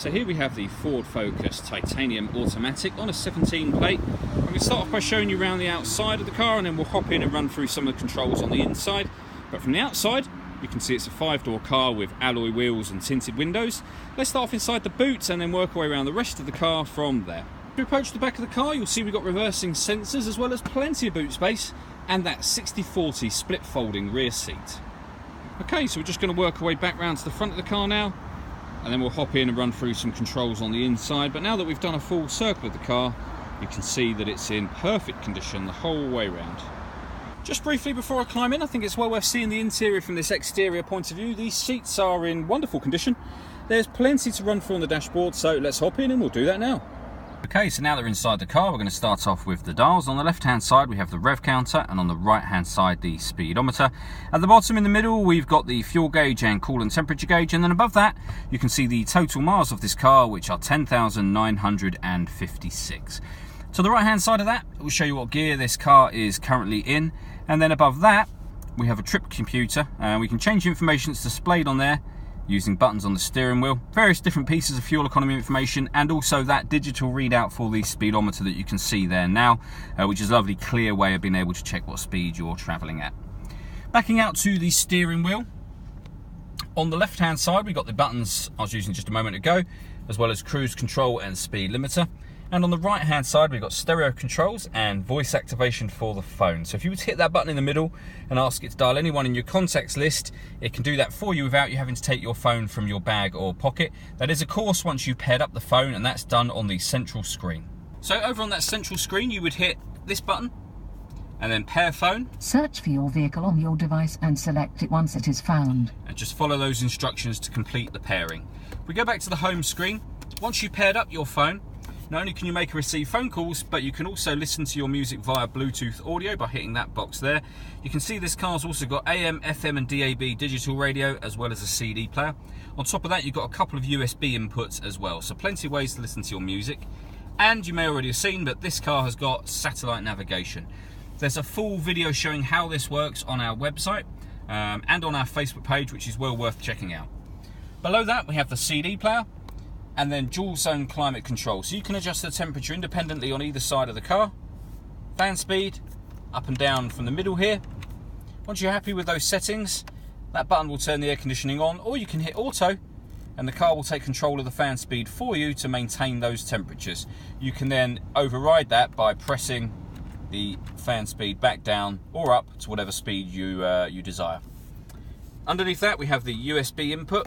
So here we have the Ford Focus titanium automatic on a 17 plate. I'm going to start off by showing you around the outside of the car, and then we'll hop in and run through some of the controls on the inside. But from the outside, you can see it's a 5-door car with alloy wheels and tinted windows. Let's start off inside the boot and then work our way around the rest of the car from there. If you approach the back of the car, you'll see we've got reversing sensors as well as plenty of boot space and that 60/40 split folding rear seat. Okay, so we're just going to work our way back round to the front of the car now, and then we'll hop in and run through some controls on the inside. But now that we've done a full circle of the car, you can see that it's in perfect condition the whole way round. Just briefly before I climb in, I think it's well worth seeing the interior from this exterior point of view. These seats are in wonderful condition. There's plenty to run through on the dashboard, so let's hop in and we'll do that now. Okay, so now that we're inside the car, we're going to start off with the dials. On the left hand side we have the rev counter, and on the right hand side the speedometer. At the bottom in the middle we've got the fuel gauge and coolant temperature gauge, and then above that you can see the total miles of this car, which are 10,956. To the right hand side of that, it will show you what gear this car is currently in, and then above that we have a trip computer, and we can change information that's displayed on there using buttons on the steering wheel, various different pieces of fuel economy information, and also that digital readout for the speedometer that you can see there now, which is a lovely clear way of being able to check what speed you're travelling at. Backing out to the steering wheel, on the left hand side we've got the buttons I was using just a moment ago, as well as cruise control and speed limiter. And on the right hand side we've got stereo controls and voice activation for the phone. So if you were to hit that button in the middle and ask it to dial anyone in your contacts list, it can do that for you without you having to take your phone from your bag or pocket. That is of course once you've paired up the phone, and that's done on the central screen. So over on that central screen you would hit this button and then pair phone. Search for your vehicle on your device and select it once it is found. And just follow those instructions to complete the pairing. If we go back to the home screen, once you've paired up your phone, not only can you make and receive phone calls, but you can also listen to your music via Bluetooth audio by hitting that box there. You can see this car's also got AM, FM and DAB digital radio, as well as a CD player. On top of that you've got a couple of USB inputs as well, so plenty of ways to listen to your music. And you may already have seen, but this car has got satellite navigation. There's a full video showing how this works on our website and on our Facebook page, which is well worth checking out. Below that we have the CD player, and then dual zone climate control, so you can adjust the temperature independently on either side of the car. Fan speed up and down from the middle here. Once you're happy with those settings, that button will turn the air conditioning on, or you can hit auto and the car will take control of the fan speed for you to maintain those temperatures. You can then override that by pressing the fan speed back down or up to whatever speed you desire. Underneath that we have the USB input.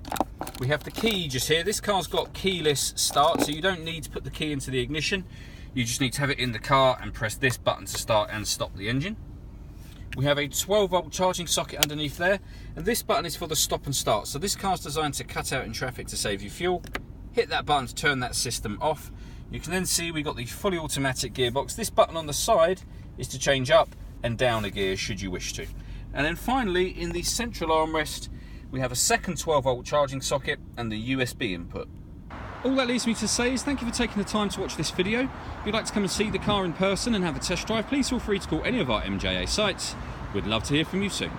We have the key just here. This car's got keyless start, so you don't need to put the key into the ignition. You just need to have it in the car and press this button to start and stop the engine. We have a 12-volt charging socket underneath there, and this button is for the stop and start. So this car's designed to cut out in traffic to save you fuel. Hit that button to turn that system off. You can then see we've got the fully automatic gearbox. This button on the side is to change up and down a gear should you wish to. And then finally, in the central armrest, we have a second 12-volt charging socket and the USB input. All that leaves me to say is thank you for taking the time to watch this video. If you'd like to come and see the car in person and have a test drive, please feel free to call any of our MJA sites. We'd love to hear from you soon.